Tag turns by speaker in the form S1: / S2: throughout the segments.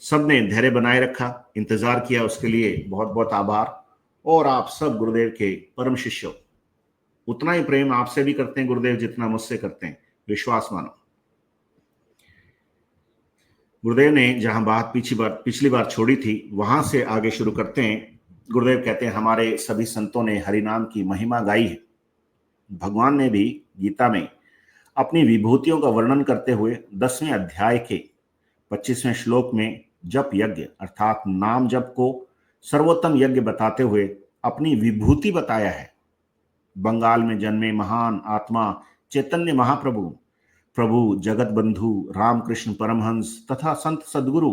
S1: सबने धैर्य बनाए रखा, इंतजार किया, उसके लिए बहुत बहुत आभार। और आप सब गुरुदेव के परम शिष्य हो, उतना ही प्रेम आपसे भी करते हैं गुरुदेव जितना मुझसे करते हैं, विश्वास मानो। गुरुदेव ने जहां बात पिछली बार छोड़ी थी वहां से आगे शुरू करते हैं। गुरुदेव कहते हैं हमारे सभी संतों ने हरिनाम की महिमा गाई है। भगवान ने भी गीता में अपनी विभूतियों का वर्णन करते हुए 10वें अध्याय के 25वें श्लोक में जप यज्ञ अर्थात नाम जप को सर्वोत्तम यज्ञ बताते हुए अपनी विभूति बताया है। बंगाल में जन्मे महान आत्मा चैतन्य महाप्रभु, प्रभु जगत बंधु रामकृष्ण परमहंस तथा संत सदगुरु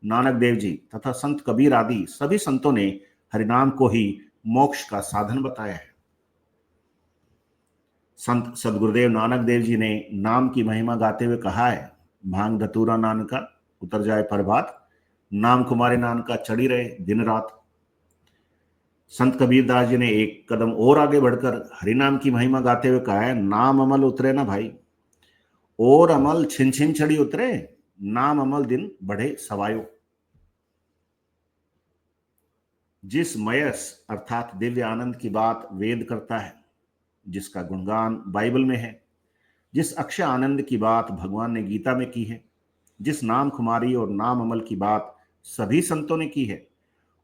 S1: नानक देव जी तथा संत कबीर आदि सभी संतों ने हरिनाम को ही मोक्ष का साधन बताया है। संत सदगुरुदेव नानक देव जी ने नाम की महिमा गाते हुए कहा है, भांग धतूरा नानका उतर जाए प्रभात, नाम कुमारे नानका चढ़ी रहे दिन रात। संत कबीरदास जी ने एक कदम और आगे बढ़कर हरिनाम की महिमा गाते हुए कहा है, नाम अमल उतरे ना भाई, और अमल छिन छिन चढ़ी उतरे, नाम अमल दिन बढ़े सवायो। जिस मयस अर्थात दिव्य आनंद की बात वेद करता है, जिसका गुणगान बाइबल में है, जिस अक्षय आनंद की बात भगवान ने गीता में की है, जिस नाम खुमारी और नाम अमल की बात सभी संतों ने की है,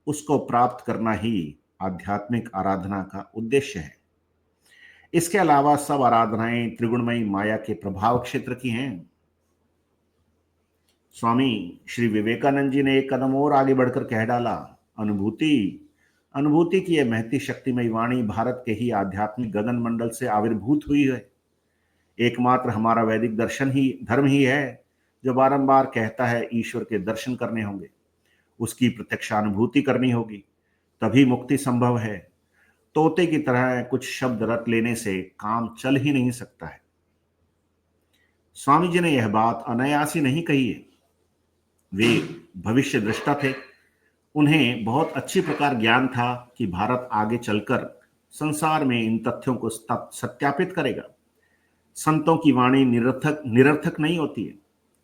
S1: उसको प्राप्त करना ही आध्यात्मिक आराधना का उद्देश्य है। इसके अलावा सब आराधनाएं त्रिगुणमयी माया के प्रभाव क्षेत्र की हैं। स्वामी श्री विवेकानंद जी ने एक कदम और आगे बढ़कर कह डाला, अनुभूति की यह महती शक्तिमयी वाणी भारत के ही आध्यात्मिक गगन मंडल से आविर्भूत हुई है। एकमात्र हमारा वैदिक दर्शन ही धर्म ही है जो बारंबार कहता है ईश्वर के दर्शन करने होंगे, उसकी प्रत्यक्षानुभूति करनी होगी, तभी मुक्ति संभव है। तोते की तरह कुछ शब्द रट लेने से काम चल ही नहीं सकता है। स्वामी जी ने यह बात अनायासी नहीं कही है, वे भविष्य दृष्टा थे। उन्हें बहुत अच्छी प्रकार ज्ञान था कि भारत आगे चलकर संसार में इन तथ्यों को सत्यापित करेगा। संतों की वाणी निरर्थक नहीं होती है।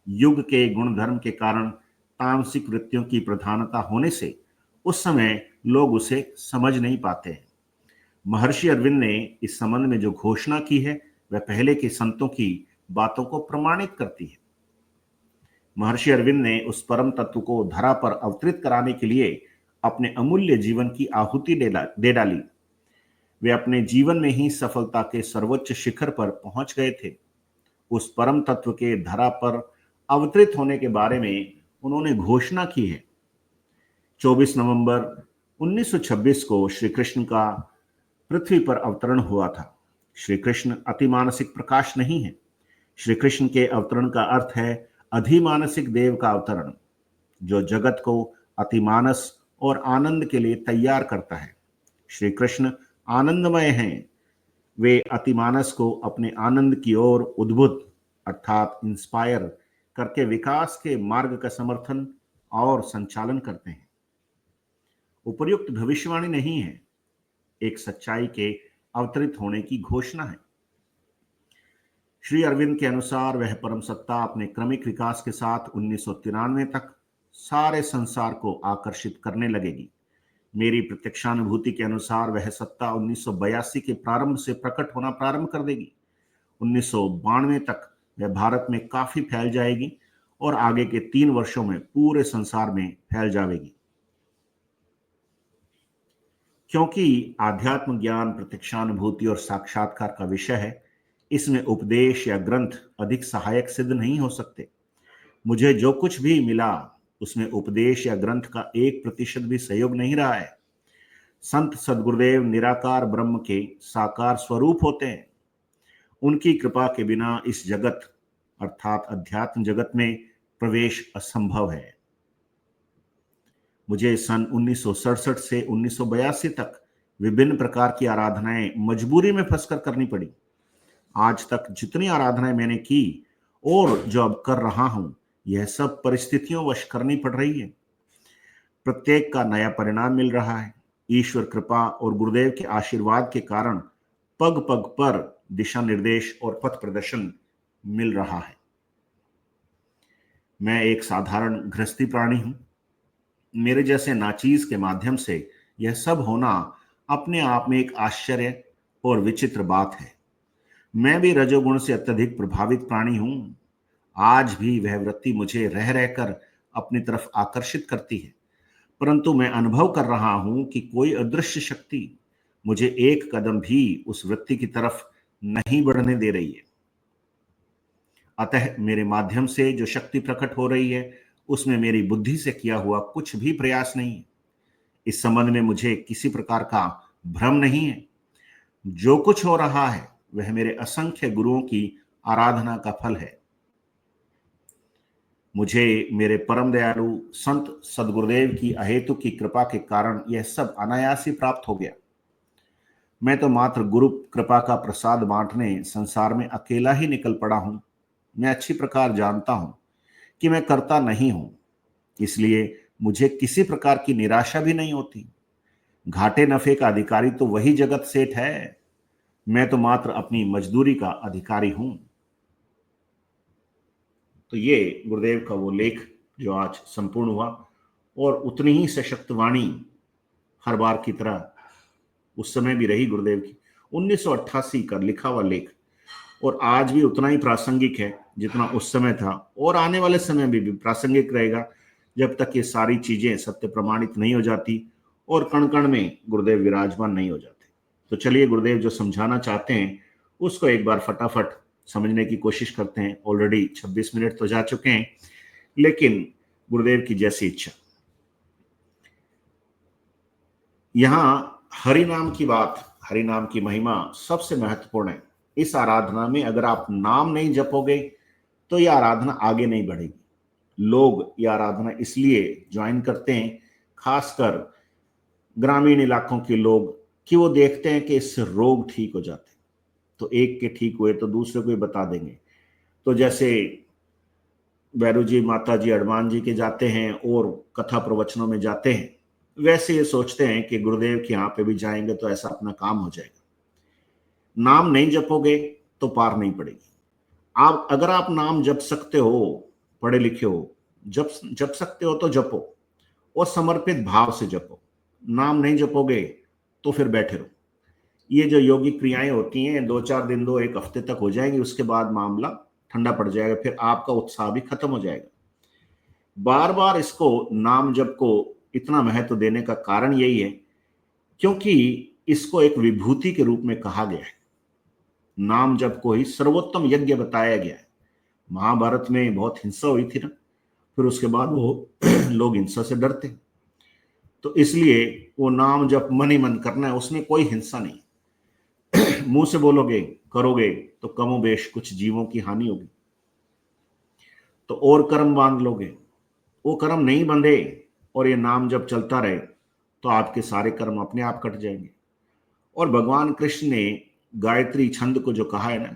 S1: युग के गुण धर्म के कारण तामसिक वृत्तियों की प्रधानता होने से उस समय लोग उसे समझ नहीं पाते हैं। महर्षि अरविंद ने इस संबंध में जो घोषणा की है वह पहले के संतों की बातों को प्रमाणित करती है। महर्षि अरविंद ने उस परम तत्व को धरा पर अवतरित कराने के लिए अपने अमूल्य जीवन की आहुति दे डाली। वे अपने जीवन में ही सफलता के सर्वोच्च शिखर पर पहुंच गए थे। उस परम तत्व के धरा पर अवतरित होने के बारे में उन्होंने घोषणा की है। 24 नवंबर 1926 को श्री कृष्ण का पृथ्वी पर अवतरण हुआ था। श्री कृष्ण अतिमानसिक प्रकाश नहीं है। श्री कृष्ण के अवतरण का अर्थ है अधिमानसिक देव का अवतरण, जो जगत को अतिमानस और आनंद के लिए तैयार करता है। श्री कृष्ण आनंदमय हैं। वे अतिमानस को अपने आनंद की ओर उद्बुद्ध अर्थात इंस्पायर करके विकास के मार्ग का समर्थन और संचालन करते हैं। उपर्युक्त भविष्यवाणी नहीं है, एक सच्चाई के अवतरित होने की घोषणा है। श्री अरविंद के अनुसार वह परम सत्ता अपने क्रमिक विकास के साथ 1993 तक सारे संसार को आकर्षित करने लगेगी। मेरी प्रत्यक्षानुभूति के अनुसार वह सत्ता 1982 के प्रारंभ से प्रकट होना प्रारंभ कर देगी। 1992 तक वह भारत में काफी फैल जाएगी और आगे के 3 वर्षों में पूरे संसार में फैल जाएगी। क्योंकि आध्यात्म ज्ञान प्रत्यक्षानुभूति और साक्षात्कार का विषय है, इसमें उपदेश या ग्रंथ अधिक सहायक सिद्ध नहीं हो सकते। मुझे जो कुछ भी मिला उसमें उपदेश या ग्रंथ का 1% भी सहयोग नहीं रहा है। संत सदगुरुदेव निराकार ब्रह्म के साकार स्वरूप होते हैं। उनकी कृपा के बिना इस जगत अर्थात अध्यात्म जगत में प्रवेश असंभव है। मुझे सन 1967 से 1982 तक विभिन्न प्रकार की आराधनाएं मजबूरी में फंसकर करनी पड़ी। आज तक जितनी आराधनाएं मैंने की और जो अब कर रहा हूं, यह सब परिस्थितियों वश करनी पड़ रही है। प्रत्येक का नया परिणाम मिल रहा है। ईश्वर कृपा और गुरुदेव के आशीर्वाद के कारण पग पग पर दिशा निर्देश और पथ प्रदर्शन मिल रहा है। मैं एक साधारण गृहस्थी प्राणी हूं। मेरे जैसे नाचीज के माध्यम से यह सब होना अपने आप में एक आश्चर्य और विचित्र बात है। मैं भी रजोगुण से अत्यधिक प्रभावित प्राणी हूं। आज भी वह वृत्ति मुझे रह रहकर अपनी तरफ आकर्षित करती है, परंतु मैं अनुभव कर रहा हूं कि कोई अदृश्य शक्ति मुझे एक कदम भी उस वृत्ति की तरफ नहीं बढ़ने दे रही है। अतः मेरे माध्यम से जो शक्ति प्रकट हो रही है उसमें मेरी बुद्धि से किया हुआ कुछ भी प्रयास नहीं है। इस संबंध में मुझे किसी प्रकार का भ्रम नहीं है। जो कुछ हो रहा है वह मेरे असंख्य गुरुओं की आराधना का फल है। मुझे मेरे परम दयालु संत सदगुरुदेव की अहेतुक की कृपा के कारण यह सब अनायास ही प्राप्त हो गया। मैं तो मात्र गुरु कृपा का प्रसाद बांटने संसार में अकेला ही निकल पड़ा हूं। मैं अच्छी प्रकार जानता हूं कि मैं करता नहीं हूं, इसलिए मुझे किसी प्रकार की निराशा भी नहीं होती। घाटे नफे का अधिकारी तो वही जगत सेठ है, मैं तो मात्र अपनी मजदूरी का अधिकारी हूं। तो ये गुरुदेव का वो लेख जो आज संपूर्ण हुआ, और उतनी ही सशक्त वाणी हर बार की तरह उस समय भी रही गुरुदेव की। 1988 का लिखा हुआ लेख और आज भी उतना ही प्रासंगिक है जितना उस समय था, और आने वाले समय में भी प्रासंगिक रहेगा जब तक ये सारी चीजें सत्य प्रमाणित नहीं हो जाती और कण कण में गुरुदेव विराजमान नहीं हो जाते। तो चलिए गुरुदेव जो समझाना चाहते हैं उसको एक बार फटाफट समझने की कोशिश करते हैं। ऑलरेडी 26 मिनट तो जा चुके हैं, लेकिन गुरुदेव की जैसी इच्छा। यहां हरि नाम की बात, हरि नाम की महिमा सबसे महत्वपूर्ण है। इस आराधना में अगर आप नाम नहीं जपोगे तो यह आराधना आगे नहीं बढ़ेगी। लोग यह आराधना इसलिए ज्वाइन करते हैं, खासकर ग्रामीण इलाकों के लोग, कि वो देखते हैं कि इससे रोग ठीक हो जाते हैं। तो एक के ठीक हुए तो दूसरे को ही बता देंगे। तो जैसे भैरू जी, माता जी, हनुमान जी के जाते हैं और कथा प्रवचनों में जाते हैं, वैसे ये सोचते हैं कि गुरुदेव के यहाँ पे भी जाएंगे तो ऐसा अपना काम हो जाएगा। नाम नहीं जपोगे तो पार नहीं पड़ेगी। आप अगर आप नाम जप सकते हो, पढ़े लिखे हो, जप सकते हो तो जपो, और समर्पित भाव से जपो। नाम नहीं जपोगे तो फिर बैठे रहो। ये जो योगिक क्रियाएं होती हैं 2-4 दिन, 1 हफ्ते तक हो जाएंगी, उसके बाद मामला ठंडा पड़ जाएगा, फिर आपका उत्साह भी खत्म हो जाएगा। बार बार इसको नाम जप को इतना महत्व देने का कारण यही है क्योंकि इसको एक विभूति के रूप में कहा गया है। नाम जप को ही सर्वोत्तम यज्ञ बताया गया है। महाभारत में बहुत हिंसा हुई थी ना, फिर उसके बाद वो लोग हिंसा से डरते, तो इसलिए वो नाम जप मन ही मन करना है, उसमें कोई हिंसा नहीं। मुंह से बोलोगे करोगे तो कमोबेश कुछ जीवों की हानि होगी, तो और कर्म बांध लोगे। वो कर्म नहीं बंधे और ये नाम जब चलता रहे तो आपके सारे कर्म अपने आप कट जाएंगे। और भगवान कृष्ण ने गायत्री छंद को जो कहा है ना,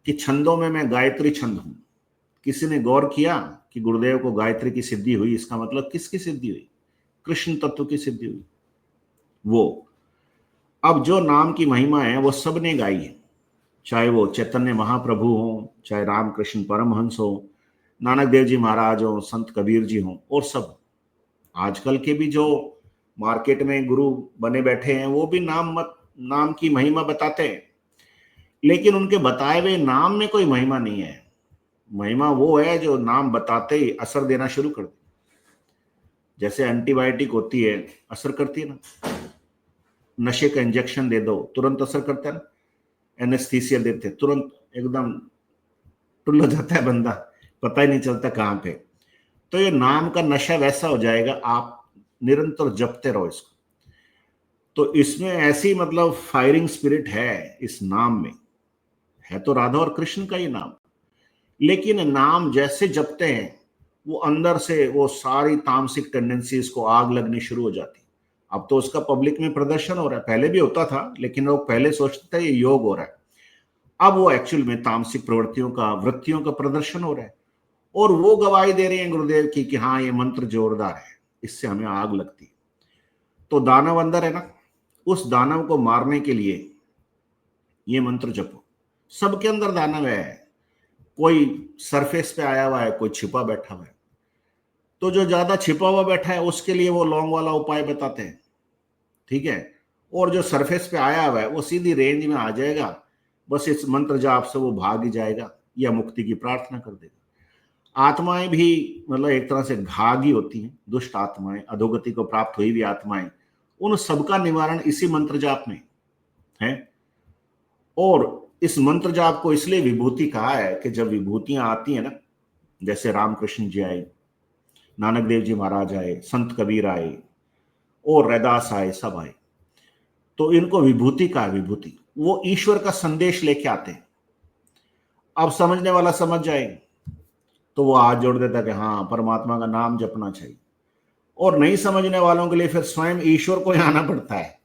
S1: कि छंदों में मैं गायत्री छंद हूं। किसी ने गौर किया कि गुरुदेव को गायत्री की सिद्धि हुई, इसका मतलब किसकी सिद्धि हुई? कृष्ण तत्व की सिद्धि हुई। वो अब जो नाम की महिमा है वो सबने गाई है, चाहे वो चैतन्य महाप्रभु हो, चाहे रामकृष्ण परमहंस हो, नानक देव जी महाराज हो, संत कबीर जी हो, और सब आजकल के भी जो मार्केट में गुरु बने बैठे हैं वो भी नाम की महिमा बताते हैं, लेकिन उनके बताए हुए नाम में कोई महिमा नहीं है। महिमा वो है जो नाम बताते ही असर देना शुरू कर दे। जैसे एंटीबायोटिक होती है, असर करती है ना, नशे का इंजेक्शन दे दो तुरंत असर करता है ना, एनेस्थीसिया देते तुरंत एकदम टुल हो जाता है बंदा, पता ही नहीं चलता कहाँ पे। तो ये नाम का नशा वैसा हो जाएगा, आप निरंतर जपते रहो इसको। तो इसमें ऐसी मतलब फायरिंग स्पिरिट है इस नाम में। है तो राधा और कृष्ण का ही नाम, लेकिन नाम जैसे जपते हैं वो अंदर से वो सारी तामसिक टेंडेंसीज को आग लगनी शुरू हो जाती। अब तो उसका पब्लिक में प्रदर्शन हो रहा है, पहले भी होता था लेकिन लोग पहले सोचते थे ये योग हो रहा है, अब वो एक्चुअल में तामसिक प्रवृत्तियों का, वृत्तियों का प्रदर्शन हो रहा है। और वो गवाही दे रहे हैं गुरुदेव की कि हाँ ये मंत्र जोरदार है, इससे हमें आग लगती है। तो दानव अंदर है ना, उस दानव को मारने के लिए ये मंत्र जपो। सबके अंदर दानव है, कोई सरफेस पे आया हुआ है, कोई छिपा बैठा हुआ है। तो जो ज्यादा छिपा हुआ बैठा है उसके लिए वो लॉन्ग वाला उपाय बताते हैं, ठीक है। और जो सरफेस पे आया हुआ है वो सीधी रेंज में आ जाएगा, बस इस मंत्र जाप से वो भाग ही जाएगा या मुक्ति की प्रार्थना कर देगा। आत्माएं भी मतलब एक तरह से घाघ ही होती हैं, दुष्ट आत्माएं, अधोगति को प्राप्त हुई हुई आत्माएं, उन सबका निवारण इसी मंत्र जाप में है। और इस मंत्र जाप को इसलिए विभूति कहा है कि जब विभूतियां आती हैं ना, जैसे रामकृष्ण जी आए, नानक देव जी महाराज आए, संत कबीर आए और रैदास आए, सब आए, तो इनको विभूति का, विभूति वो ईश्वर का संदेश लेके आते हैं। अब समझने वाला समझ जाए तो वो हाथ जोड़ देता कि हाँ परमात्मा का नाम जपना चाहिए, और नहीं समझने वालों के लिए फिर स्वयं ईश्वर को ही आना पड़ता है।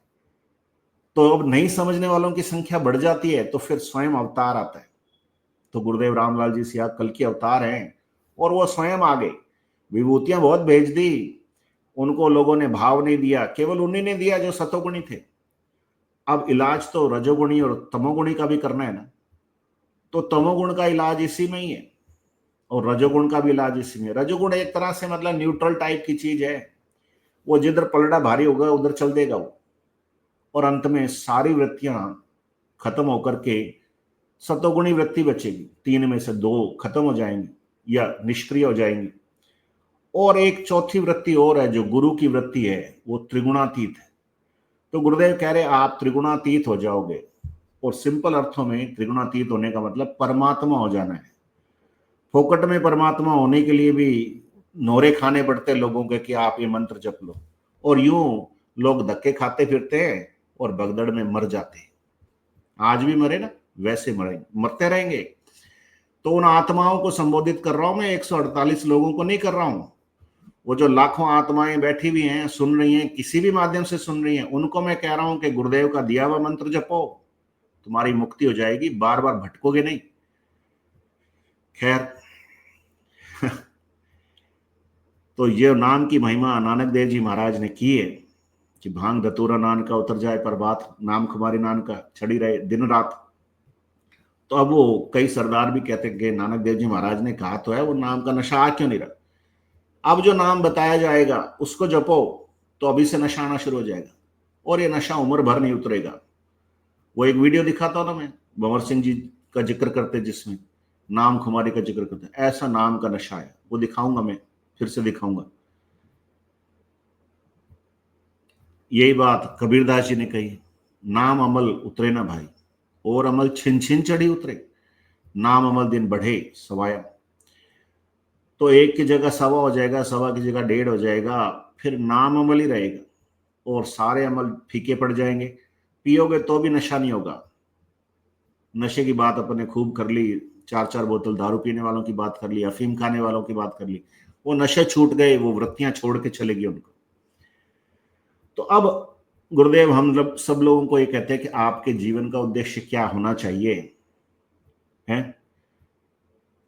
S1: तो अब नहीं समझने वालों की संख्या बढ़ जाती है तो फिर स्वयं अवतार आता है। तो गुरुदेव रामलाल जी सिया कल की अवतार हैं और वो स्वयं आ गए, विभूतियां बहुत भेज दी, उनको लोगों ने भाव नहीं दिया, केवल उन्हीं ने दिया जो सतोगुणी थे। अब इलाज तो रजोगुणी और तमोगुणी का भी करना है ना, तो तमोगुण का इलाज इसी में ही है और रजोगुण का भी इलाज इसी में। रजोगुण एक तरह से मतलब न्यूट्रल टाइप की चीज है, वो जिधर पलड़ा भारी होगा उधर चल देगा वो, और अंत में सारी वृत्तियां खत्म होकर के सतोगुणी वृत्ति बचेगी, तीन में से दो खत्म हो जाएंगी या निष्क्रिय हो जाएंगी। और एक चौथी वृत्ति और है जो गुरु की वृत्ति है, वो त्रिगुणातीत है। तो गुरुदेव कह रहे आप त्रिगुणातीत हो जाओगे, और सिंपल अर्थों में त्रिगुणातीत होने का मतलब परमात्मा हो जाना है। फोकट में परमात्मा होने के लिए भी नोरे खाने पड़ते लोगों के कि आप ये मंत्र जप लो, और यूं लोग धक्के खाते फिरते हैं और भगदड़ में मर जाते हैं। आज भी मरे ना, वैसे मरेंगे, मरते रहेंगे। तो उन आत्माओं को संबोधित कर रहा हूं मैं, 148 लोगों को नहीं कर रहा हूं। वो जो लाखों आत्माएं बैठी हुई हैं, सुन रही हैं, किसी भी माध्यम से सुन रही हैं, उनको मैं कह रहा हूं कि गुरुदेव का दिया हुआ मंत्र जपो, तुम्हारी मुक्ति हो जाएगी, बार बार भटकोगे नहीं। खैर तो ये नाम की महिमा नानक देव जी महाराज ने की है कि भांग धतूरा नान का उतर जाए पर बात, नाम खुमारी नान का छड़ी रहे दिन रात। तो अब वो कई सरदार भी कहते हैं कि नानक देव जी महाराज ने कहा तो है, वो नाम का नशा आ क्यों नहीं रहा। अब जो नाम बताया जाएगा उसको जपो तो अभी से नशा आना शुरू हो जाएगा, और ये नशा उम्र भर नहीं उतरेगा। वो एक वीडियो दिखाता ना मैं, भंवर सिंह जी का जिक्र करते, जिसमें नाम खुमारी का जिक्र करते, ऐसा नाम का नशा है, वो दिखाऊंगा मैं, फिर से दिखाऊंगा। यही बात कबीरदास जी ने कही, नाम अमल उतरे ना भाई, और अमल छिन छिन चढ़ी उतरे, नाम अमल दिन बढ़े सवाया। तो एक की जगह सवा हो जाएगा, सवा की जगह डेढ़ हो जाएगा, फिर नाम अमल ही रहेगा और सारे अमल फीके पड़ जाएंगे। पियोगे तो भी नशा नहीं होगा। नशे की बात अपने खूब कर ली, 4-4 बोतल दारू पीने वालों की बात कर ली, अफीम खाने वालों की बात कर ली, वो नशे छूट गए, वो वृत्तियां छोड़ के चलेगी उनको। तो अब गुरुदेव हम सब लोगों को ये कहते हैं कि आपके जीवन का उद्देश्य क्या होना चाहिए है।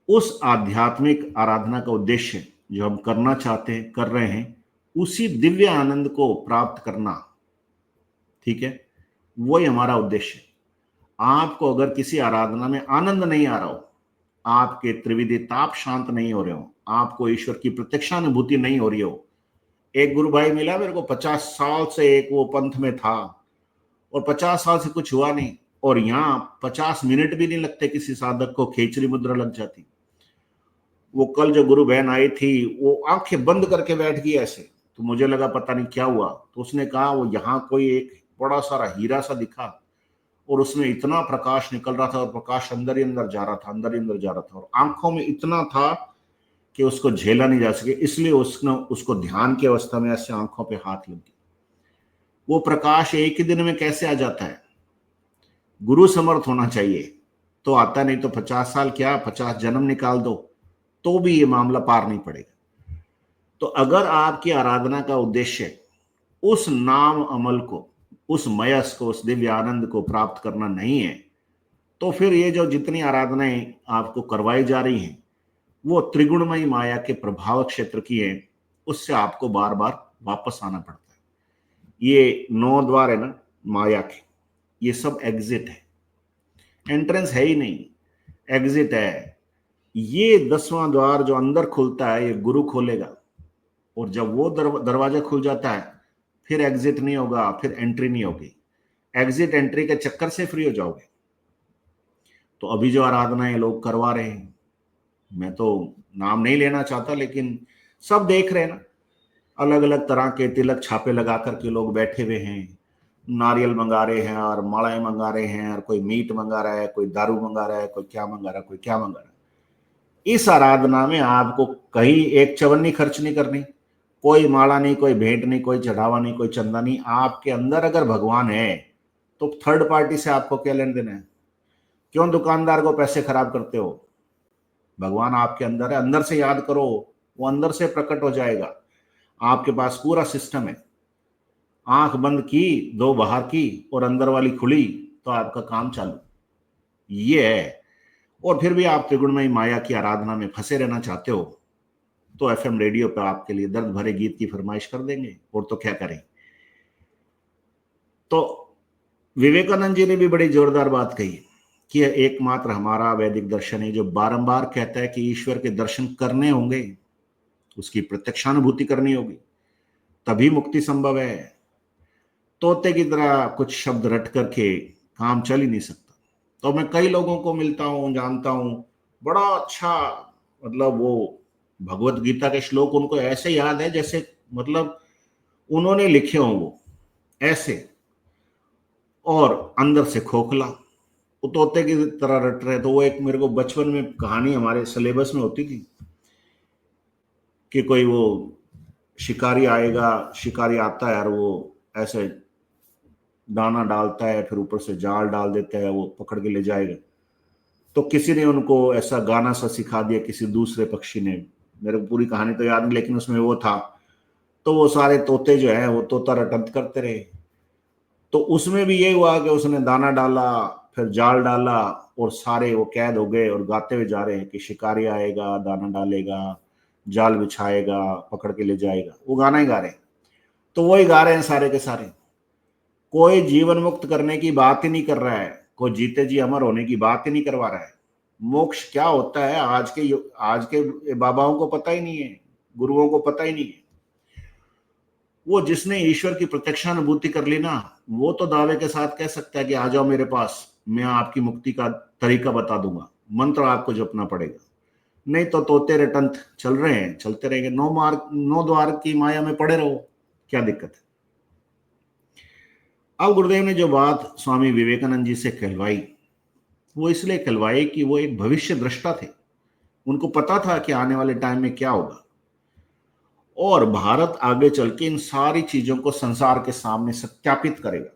S1: उस आध्यात्मिक आराधना का उद्देश्य जो हम करना चाहते हैं, कर रहे हैं, उसी दिव्य आनंद को प्राप्त करना, ठीक है, वही हमारा उद्देश्य है। आपको अगर किसी आराधना में आनंद नहीं आ रहा हो, आपके त्रिविधि ताप शांत नहीं हो रहे हो, आपको ईश्वर की प्रत्यक्षानुभूति नहीं हो रही हो। एक गुरु भाई मिला मेरे को, 50 साल से एक वो पंथ में था और 50 साल से कुछ हुआ नहीं, और यहाँ 50 मिनट भी नहीं लगते किसी साधक को खेचरी मुद्रा लग जाती। वो कल जो गुरु बहन आई थी वो आंखें बंद करके बैठ गई ऐसे, तो मुझे लगा पता नहीं क्या हुआ। तो उसने कहा वो यहाँ कोई एक बड़ा सारा हीरा सा दिखा और उसमें इतना प्रकाश निकल रहा था और प्रकाश अंदर ही अंदर जा रहा था, अंदर ही अंदर जा रहा था, और आंखों में इतना था कि उसको झेला नहीं जा सके, इसलिए उसने उसको ध्यान की अवस्था में ऐसे आंखों पे हाथ लग गया। वो प्रकाश एक ही दिन में कैसे आ जाता है? गुरु समर्थ होना चाहिए तो आता, नहीं तो 50 साल क्या 50 जन्म निकाल दो तो भी ये मामला पार नहीं पड़ेगा। तो अगर आपकी आराधना का उद्देश्य उस नाम अमल को, उस मयस को, उस दिव्य आनंद को प्राप्त करना नहीं है, तो फिर ये जो जितनी आराधनाएं आपको करवाई जा रही हैं वो त्रिगुणमयी माया के प्रभाव क्षेत्र की है, उससे आपको बार बार वापस आना पड़ता है। ये 9 द्वार है ना माया के, ये सब एग्जिट है, एंट्रेंस है ही नहीं, एग्जिट है। ये 10वां द्वार जो अंदर खुलता है ये गुरु खोलेगा, और जब वो दरवाजा खुल जाता है फिर एग्जिट नहीं होगा, फिर एंट्री नहीं होगी। एग्जिट एंट्री के चक्कर से फ्री हो जाओगे। तो अभी जो आराधनाएं लोग करवा रहे हैं, मैं तो नाम नहीं लेना चाहता, लेकिन सब देख रहे हैं ना, अलग अलग तरह के तिलक छापे लगा करके लोग बैठे हुए हैं, नारियल मंगा रहे हैं और मालाएं मंगा रहे हैं, और कोई मीट मंगा रहा है, कोई दारू मंगा रहा है, कोई क्या मंगा रहा है, कोई क्या मंगा रहा है। इस आराधना में आपको कहीं एक चवन्नी खर्च नहीं करनी, कोई माला नहीं, कोई भेंट नहीं, कोई चढ़ावा नहीं, कोई चंदा नहीं। आपके अंदर अगर भगवान है तो थर्ड पार्टी से आपको क्या लेन देना है? क्यों दुकानदार को पैसे खराब करते हो? भगवान आपके अंदर है, अंदर से याद करो, वो अंदर से प्रकट हो जाएगा। आपके पास पूरा सिस्टम है। आंख बंद की, दो बाहर की और अंदर वाली खुली, तो आपका काम चालू। ये है। और फिर भी आप त्रिगुणमयी माया की आराधना में फंसे रहना चाहते हो तो एफएम रेडियो पर आपके लिए दर्द भरे गीत की फरमाइश कर देंगे, और तो क्या करें। तो विवेकानंद जी ने भी बड़ी जोरदार बात कही कि यह एकमात्र हमारा वैदिक दर्शन है जो बारंबार कहता है कि ईश्वर के दर्शन करने होंगे, उसकी प्रत्यक्षानुभूति करनी होगी, तभी मुक्ति संभव है। तोते की तरह कुछ शब्द रट करके काम चल ही नहीं सकता। तो मैं कई लोगों को मिलता हूं, जानता हूं, बड़ा अच्छा, मतलब वो भगवत गीता के श्लोक उनको ऐसे याद है जैसे मतलब उन्होंने लिखे हों, वो ऐसे, और अंदर से खोखला, वो तोते की तरह रट रहे। तो वो एक मेरे को बचपन में कहानी हमारे सिलेबस में होती थी कि कोई वो शिकारी आएगा, शिकारी आता है और वो ऐसे दाना डालता है, फिर ऊपर से जाल डाल देता है, वो पकड़ के ले जाएगा। तो किसी ने उनको ऐसा गाना सा सिखा दिया, किसी दूसरे पक्षी ने, मेरे को पूरी कहानी तो याद नहीं, लेकिन उसमें वो था। तो वो सारे तोते जो है वो तोता रटंत करते रहे। तो उसमें भी ये हुआ कि उसने दाना डाला, फिर जाल डाला, और सारे वो कैद हो गए और गाते हुए जा रहे हैं कि शिकारी आएगा, दाना डालेगा, जाल बिछाएगा, पकड़ के ले जाएगा। वो गाना ही गा रहे हैं। तो वही गा रहे हैं सारे के सारे। कोई जीवन मुक्त करने की बात ही नहीं कर रहा है, कोई जीते जी अमर होने की बात ही नहीं करवा रहा है। मोक्ष क्या होता है आज के बाबाओं को पता ही नहीं है, गुरुओं को पता ही नहीं है। वो जिसने ईश्वर की प्रत्यक्षानुभूति कर ली ना, वो तो दावे के साथ कह सकता है कि आ जाओ मेरे पास, मैं आपकी मुक्ति का तरीका बता दूंगा, मंत्र आपको जपना पड़ेगा। नहीं तो तोते रटंत चल रहे हैं, चलते रहेंगे, नौ द्वार की माया में पड़े रहो, क्या दिक्कत है। अब गुरुदेव ने जो बात स्वामी विवेकानंद जी से कहलवाई, वो इसलिए कहलवाई कि वो एक भविष्य दृष्टा थे। उनको पता था कि आने वाले टाइम में क्या होगा, और भारत आगे चल के इन सारी चीजों को संसार के सामने सत्यापित करेगा।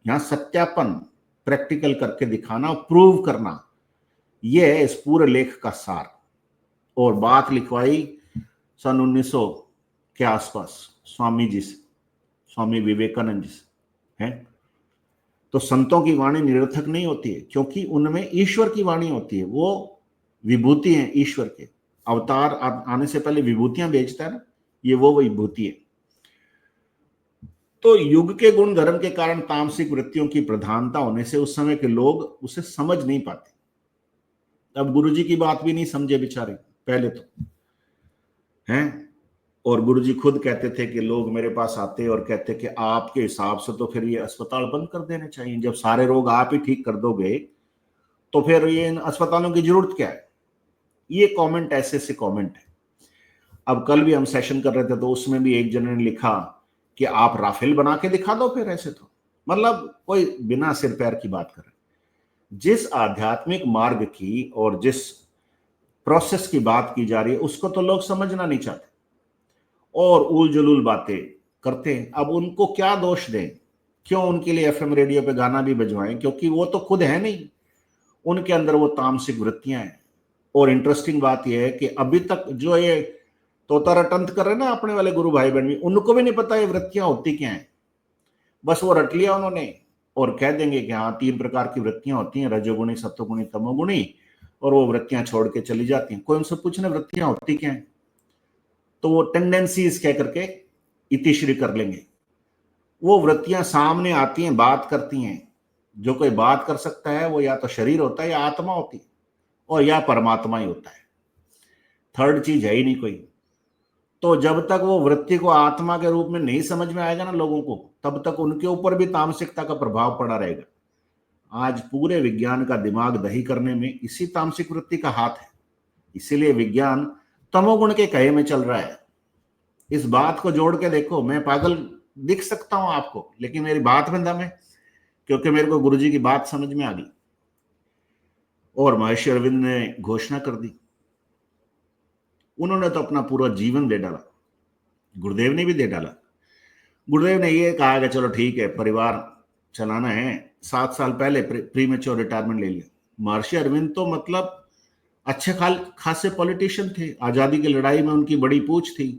S1: यहां सत्यापन, प्रैक्टिकल करके दिखाना, प्रूव करना, यह है इस पूरे लेख का सार। और बात लिखवाई सन 1900 के आसपास स्वामी जी से, स्वामी विवेकानंद जी से, है। तो संतों की वाणी निरर्थक नहीं होती है, क्योंकि उनमें ईश्वर की वाणी होती है। वो विभूति है ईश्वर के। अवतार आने से पहले विभूतियां बेचता है ना, ये वो विभूति है। तो युग के गुण धर्म के कारण तामसिक वृत्तियों की प्रधानता होने से उस समय के लोग उसे समझ नहीं पाते। अब गुरुजी की बात भी नहीं समझे बेचारे पहले तो, हैं। और गुरुजी खुद कहते थे कि लोग मेरे पास आते और कहते कि आपके हिसाब से तो फिर ये अस्पताल बंद कर देने चाहिए, जब सारे रोग आप ही ठीक कर दोगे तो फिर ये इन अस्पतालों की जरूरत क्या है। ये कमेंट ऐसे कमेंट है। अब कल भी हम सेशन कर रहे थे तो उसमें भी एक जन ने लिखा कि आप राफेल बना के दिखा दो फिर, ऐसे तो मतलब कोई बिना सिर पैर की बात कर रहे। जिस आध्यात्मिक मार्ग की और जिस प्रोसेस की बात की जा रही है उसको तो लोग समझना नहीं चाहते और उल जुलूल बातें करते हैं। अब उनको क्या दोष दें, क्यों उनके लिए एफएम रेडियो पे गाना भी बजवाएं, क्योंकि वो तो खुद है नहीं, उनके अंदर वो तामसिक वृत्तियां हैं। और इंटरेस्टिंग बात यह है कि अभी तक जो ये तोता रटंत कर रहे हैं ना अपने वाले गुरु भाई बहन भी, उनको भी नहीं पता ये वृत्तियां होती क्या हैं। बस वो रट लिया उन्होंने और कह देंगे कि हाँ 3 प्रकार की वृत्तियां होती हैं, रजोगुणी, सत्वगुणी, तमोगुणी, और वो वृत्तियां छोड़ के चली जाती हैं। कोई उनसे पूछने वृत्तियां होती क्या हैं, तो वो टेंडेंसीज कह करके इतिश्री कर लेंगे। वो वृत्तियां सामने आती हैं, बात करती हैं। जो कोई बात कर सकता है वो या तो शरीर होता है या आत्मा होती है, और या परमात्मा ही होता है, थर्ड चीज है ही नहीं कोई। तो जब तक वो वृत्ति को आत्मा के रूप में नहीं समझ में आएगा ना लोगों को, तब तक उनके ऊपर भी तामसिकता का प्रभाव पड़ा रहेगा। आज पूरे विज्ञान का दिमाग दही करने में इसी तामसिक वृत्ति का हाथ है। इसीलिए विज्ञान तमोगुण के कहे में चल रहा है। इस बात को जोड़ के देखो, मैं पागल दिख सकता हूं आपको, लेकिन मेरी बात में दम है, क्योंकि मेरे को गुरुजी की बात समझ में आ गई। और महर्षि अरविंद ने घोषणा कर दी। उन्होंने तो अपना पूरा जीवन दे डाला, गुरुदेव ने भी दे डाला। गुरुदेव ने ये कहा कि चलो ठीक है, परिवार चलाना है, 7 साल पहले प्रीमेच्योर रिटायरमेंट ले लिया। महर्षि अरविंद तो मतलब अच्छे खासे पॉलिटिशियन थे। आजादी की लड़ाई में उनकी बड़ी पूछ थी,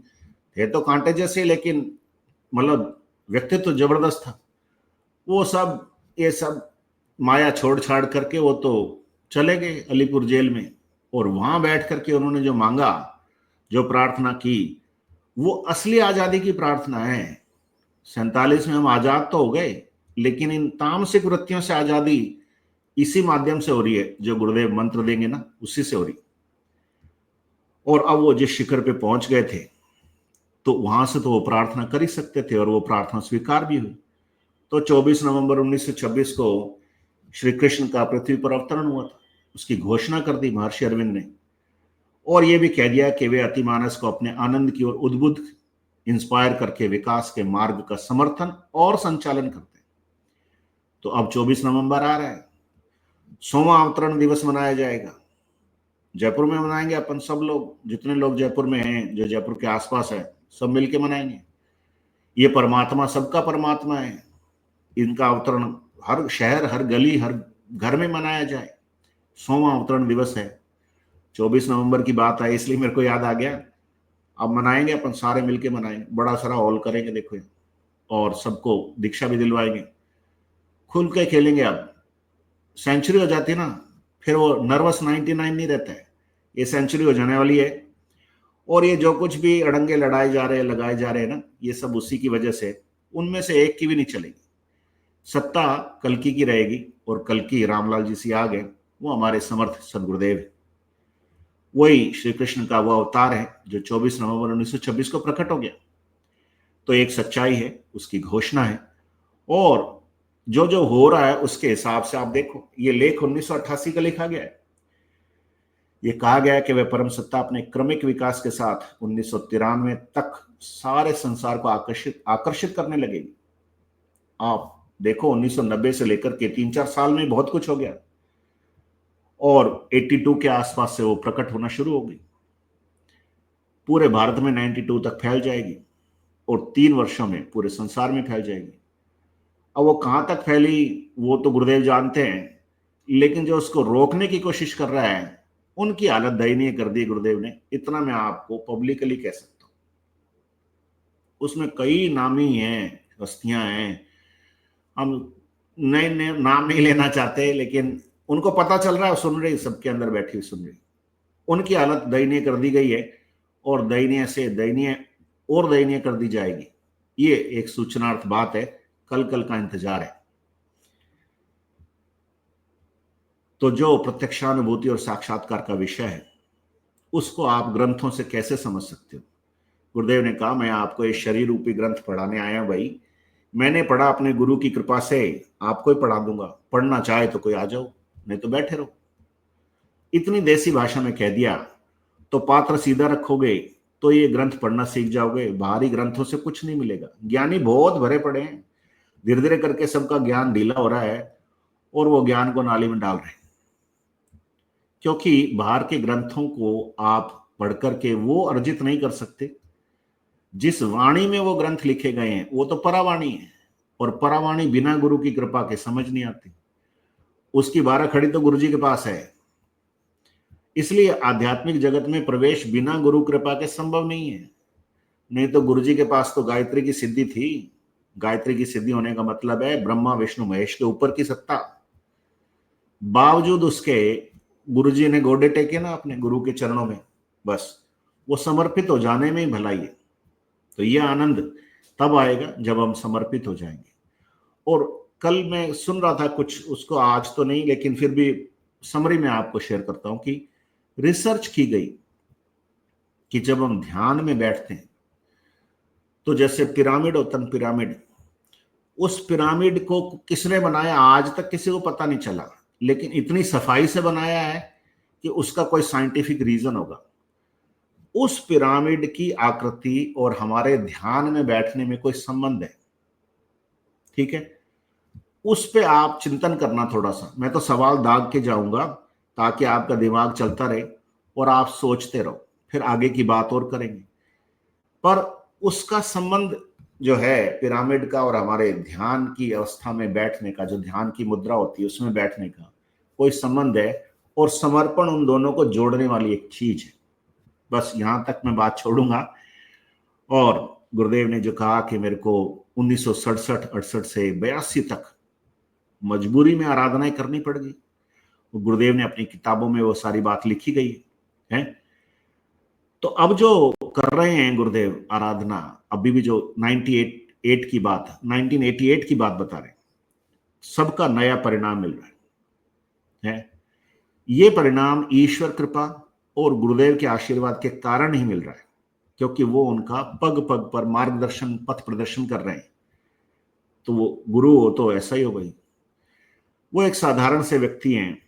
S1: थे तो कांटे जैसे, लेकिन मतलब व्यक्तित्व तो जबरदस्त था। वो सब ये सब माया छोड़ छाड़ करके वो तो चले गए अलीपुर जेल में, और वहां बैठ करके उन्होंने जो मांगा, जो प्रार्थना की, वो असली आजादी की प्रार्थना है। 47 में हम आजाद तो हो गए, लेकिन इन तामसिक वृत्तियों से आजादी इसी माध्यम से हो रही है, जो गुरुदेव मंत्र देंगे ना, उसी से हो रही। और अब वो जिस शिखर पे पहुंच गए थे, तो वहां से तो वो प्रार्थना कर ही सकते थे, और वो प्रार्थना स्वीकार भी हुई। तो 24 नवंबर 1926 को श्री कृष्ण का पृथ्वी पर अवतरण हुआ था। उसकी घोषणा कर दी महर्षि अरविंद ने, और ये भी कह दिया कि वे अतिमानस को अपने आनंद की ओर उद्बुद्ध, इंस्पायर करके विकास के मार्ग का समर्थन और संचालन करते हैं। तो अब 24 नवंबर आ रहा है, 100वां अवतरण दिवस मनाया जाएगा। जयपुर में मनाएंगे अपन सब लोग, जितने लोग जयपुर में हैं, जो जयपुर के आसपास है, सब मिलके मनाएंगे। ये परमात्मा सबका परमात्मा है, इनका अवतरण हर शहर, हर गली, हर घर में मनाया जाए। 100वां अवतरण दिवस है। 24 नवंबर की बात है, इसलिए मेरे को याद आ गया। अब मनाएंगे अपन, सारे मिलके मनाएंगे, बड़ा सारा हॉल करेंगे देखो, और सबको दीक्षा भी दिलवाएंगे, खुल के खेलेंगे। अब सेंचुरी हो जाती है ना, फिर वो नर्वस 99 नहीं रहता है, ये सेंचुरी हो जाने वाली है। और ये जो कुछ भी अड़ंगे लड़ाए जा रहे हैं, लगाए जा रहे हैं ना, ये सब उसी की वजह से, उनमें से एक की भी नहीं चलेगी। सत्ता कल्कि की रहेगी, और कल्कि रामलाल जी से आगे वो हमारे समर्थ सदगुरुदेव है। वही श्री कृष्ण का वो अवतार है जो 24 नवंबर 1926 को प्रकट हो गया। तो एक सच्चाई है, उसकी घोषणा है, और जो जो हो रहा है उसके हिसाब से आप देखो। ये लेख 1988 का लिखा गया है। ये कहा गया है कि वह परम सत्ता अपने क्रमिक विकास के साथ 1993 तक सारे संसार को आकर्षित करने लगेगी। आप देखो, 1990 से लेकर के 3-4 साल में बहुत कुछ हो गया, और 82 के आसपास से वो प्रकट होना शुरू हो गई। पूरे भारत में 92 तक फैल जाएगी, और 3 वर्षों में पूरे संसार में फैल जाएगी। अब वो कहां तक फैली वो तो गुरुदेव जानते हैं, लेकिन जो उसको रोकने की कोशिश कर रहा है, उनकी हालत दयनीय कर दी गुरुदेव ने। इतना मैं आपको पब्लिकली कह सकता हूं। उसमें कई नामी हैं, हस्तियां हैं, हम नए नए नाम नहीं लेना चाहते, लेकिन उनको पता चल रहा है, सुन रही, सबके अंदर बैठी हुई सुन रही। उनकी हालत दयनीय कर दी गई है, और दयनीय से दयनीय और दयनीय कर दी जाएगी। ये एक सूचनार्थ बात है, कल कल का इंतजार है। तो जो प्रत्यक्षानुभूति और साक्षात्कार का विषय है, उसको आप ग्रंथों से कैसे समझ सकते हो? गुरुदेव ने कहा, मैं आपको ये शरीर रूपी ग्रंथ पढ़ाने आया भाई। मैंने पढ़ा, अपने गुरु की कृपा से आपको ही पढ़ा दूंगा। पढ़ना चाहे तो कोई आ जाओ, नहीं तो बैठे रहो। इतनी देसी भाषा में कह दिया, तो पात्र सीधा रखोगे तो ये ग्रंथ पढ़ना सीख जाओगे। बाहरी ग्रंथों से कुछ नहीं मिलेगा। ज्ञानी बहुत भरे पड़े हैं, धीरे धीरे करके सबका ज्ञान ढीला हो रहा है, और वो ज्ञान को नाली में डाल रहे हैं। क्योंकि बाहर के ग्रंथों को आप पढ़ करके वो अर्जित नहीं कर सकते। जिस वाणी में वो ग्रंथ लिखे गए हैं वो तो परावाणी है, और परावाणी बिना गुरु की कृपा के समझ नहीं आती। उसकी 12 खड़ी तो गुरु जी के पास है। इसलिए आध्यात्मिक जगत में प्रवेश बिना गुरु कृपा के संभव नहीं है। नहीं तो गुरु जी के पास तो गायत्री की सिद्धि थी। गायत्री की सिद्धि होने का मतलब है ब्रह्मा विष्णु महेश के ऊपर की सत्ता। बावजूद उसके गुरु जी ने गोडे टेके ना अपने गुरु के चरणों में, बस वो समर्पित हो जाने में ही भलाई है। तो यह आनंद तब आएगा जब हम समर्पित हो जाएंगे। और कल मैं सुन रहा था कुछ, उसको आज तो नहीं, लेकिन फिर भी समरी में आपको शेयर करता हूं कि रिसर्च की गई कि जब हम ध्यान में बैठते हैं तो जैसे पिरामिड होता है, पिरामिड, उस पिरामिड को किसने बनाया आज तक किसी को पता नहीं चला, लेकिन इतनी सफाई से बनाया है कि उसका कोई साइंटिफिक रीजन होगा। उस पिरामिड की आकृति और हमारे ध्यान में बैठने में कोई संबंध है, ठीक है? उस पे आप चिंतन करना थोड़ा सा। मैं तो सवाल दाग के जाऊंगा ताकि आपका दिमाग चलता रहे और आप सोचते रहो, फिर आगे की बात और करेंगे। पर उसका संबंध जो है पिरामिड का और हमारे ध्यान की अवस्था में बैठने का, जो ध्यान की मुद्रा होती है उसमें बैठने का कोई संबंध है, और समर्पण उन दोनों को जोड़ने वाली एक चीज है। बस यहां तक मैं बात छोड़ूंगा। और गुरुदेव ने जो कहा कि मेरे को 1967-68 से 82 तक मजबूरी में आराधनाएं करनी पड़ गई, गुरुदेव ने अपनी किताबों में वो सारी बात लिखी गई है। तो अब जो कर रहे हैं गुरुदेव आराधना, अभी भी जो 1988 की बात बता रहे हैं, सबका नया परिणाम मिल रहा है। ये परिणाम ईश्वर कृपा और गुरुदेव के आशीर्वाद के कारण ही मिल रहा है, क्योंकि वो उनका पग पग पर मार्गदर्शन, पथ प्रदर्शन कर रहे हैं। तो वो गुरु हो तो ऐसा ही हो भाई। वो एक साधारण से व्यक्ति हैं,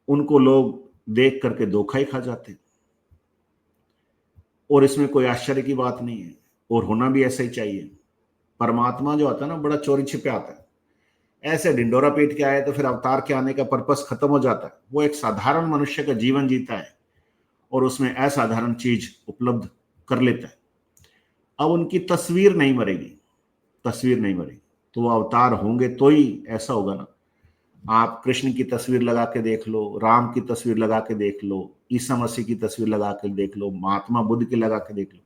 S1: उनको लोग देख करके धोखा ही खा जाते हैं, और इसमें कोई आश्चर्य की बात नहीं है, और होना भी ऐसा ही चाहिए। परमात्मा जो आता है ना, बड़ा चोरी छिपे आता है। ऐसे ढिंडोरा पीट के आए तो फिर अवतार के आने का पर्पस खत्म हो जाता है। वो एक साधारण मनुष्य का जीवन जीता है और उसमें असाधारण चीज उपलब्ध कर लेता है। अब उनकी तस्वीर नहीं मरेगी, तस्वीर नहीं मरेगी, तो वो अवतार होंगे तो ही ऐसा होगा ना। आप कृष्ण की तस्वीर लगा के देख लो, राम की तस्वीर लगा के देख लो, ईसा मसीह की तस्वीर लगा के देख लो, महात्मा बुद्ध की लगा के देख लो,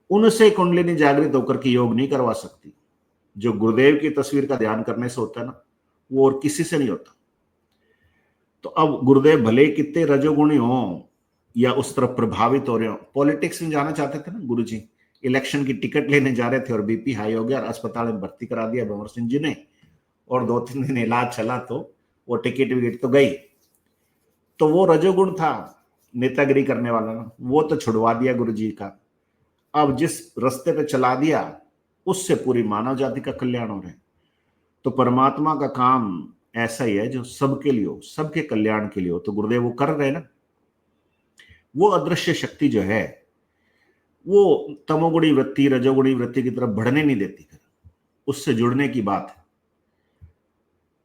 S1: उनसे कुंडलिनी जागृत होकर के योग नहीं करवा सकती। जो गुरुदेव की तस्वीर का ध्यान करने से होता है ना, वो और किसी से नहीं होता। तो अब गुरुदेव भले कितने रजोगुणी हो या उस तरफ प्रभावित हो रहे हो, पॉलिटिक्स में जाना चाहते थे ना गुरु जी, इलेक्शन की टिकट लेने जा रहे थे और बीपी हाई हो गया और अस्पताल में भर्ती करा दिया भंवर सिंह जी ने, और 2-3 दिन इलाज चला तो वो टिकट विकेट तो गई। तो वो रजोगुण था, नेतागिरी करने वाला ना, वो तो छुड़वा दिया गुरु जी का। अब जिस रास्ते पे चला दिया उससे पूरी मानव जाति का कल्याण हो रहा है। तो परमात्मा का काम ऐसा ही है जो सबके लिए हो, सबके कल्याण के लिए हो। तो गुरुदेव वो कर रहे हैं ना। वो अदृश्य शक्ति जो है वो तमोगुणी वृत्ति, रजोगुणी वृत्ति की तरफ बढ़ने नहीं देती, उससे जुड़ने की बात है।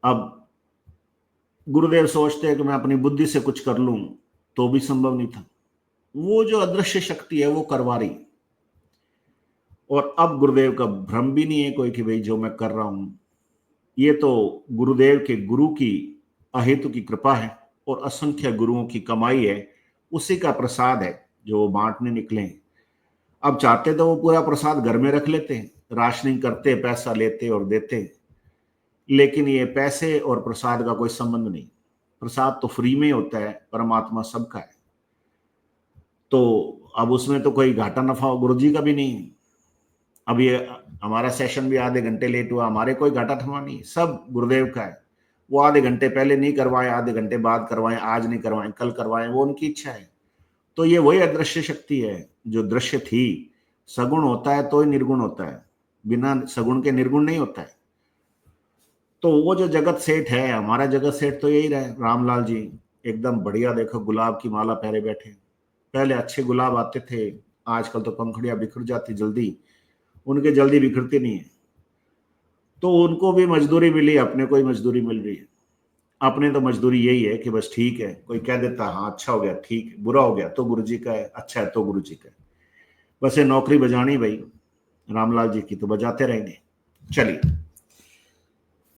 S1: अब गुरुदेव सोचते हैं कि मैं अपनी बुद्धि से कुछ कर लूं, तो भी संभव नहीं था। वो जो अदृश्य शक्ति है वो करवा रही। और अब गुरुदेव का भ्रम भी नहीं है कोई कि भाई जो मैं कर रहा हूं ये तो गुरुदेव के गुरु की अहेतु की कृपा है और असंख्य गुरुओं की कमाई है, उसी का प्रसाद है जो वो बांटने निकले हैं। अब चाहते तो वो पूरा प्रसाद घर में रख लेते हैं, राशनिंग करते, पैसा लेते और देते, लेकिन ये पैसे और प्रसाद का कोई संबंध नहीं। प्रसाद तो फ्री में होता है, परमात्मा सबका है। तो अब उसमें तो कोई घाटा नफा गुरु जी का भी नहीं है। अब ये हमारा सेशन भी आधे घंटे लेट हुआ, हमारे कोई घाटा थमा नहीं, सब गुरुदेव का है। वो आधे घंटे पहले नहीं करवाएं, आधे घंटे बाद करवाएं, आज नहीं करवाएं, कल करवाएं, वो उनकी इच्छा है। तो ये वही अदृश्य शक्ति है जो दृश्य थी। सगुण होता है तो ही निर्गुण होता है, बिना सगुण के निर्गुण नहीं होता है। तो वो जो जगत सेठ है, हमारा जगत सेठ तो यही रहे, रामलाल जी, एकदम बढ़िया, देखो गुलाब की माला पहरे बैठे। पहले अच्छे गुलाब आते थे, आजकल तो पंखुड़ियां बिखर जाती जल्दी, उनके जल्दी बिखरते नहीं है। तो उनको भी मजदूरी मिली, अपने को ही मजदूरी मिल रही है। अपने तो मजदूरी यही है कि बस ठीक है, कोई कह देता हाँ अच्छा हो गया ठीक है, बुरा हो गया तो गुरु जी का है, अच्छा है तो गुरु जी का है। बस ये नौकरी बजानी भाई रामलाल जी की, तो बजाते रहेंगे। चलिए।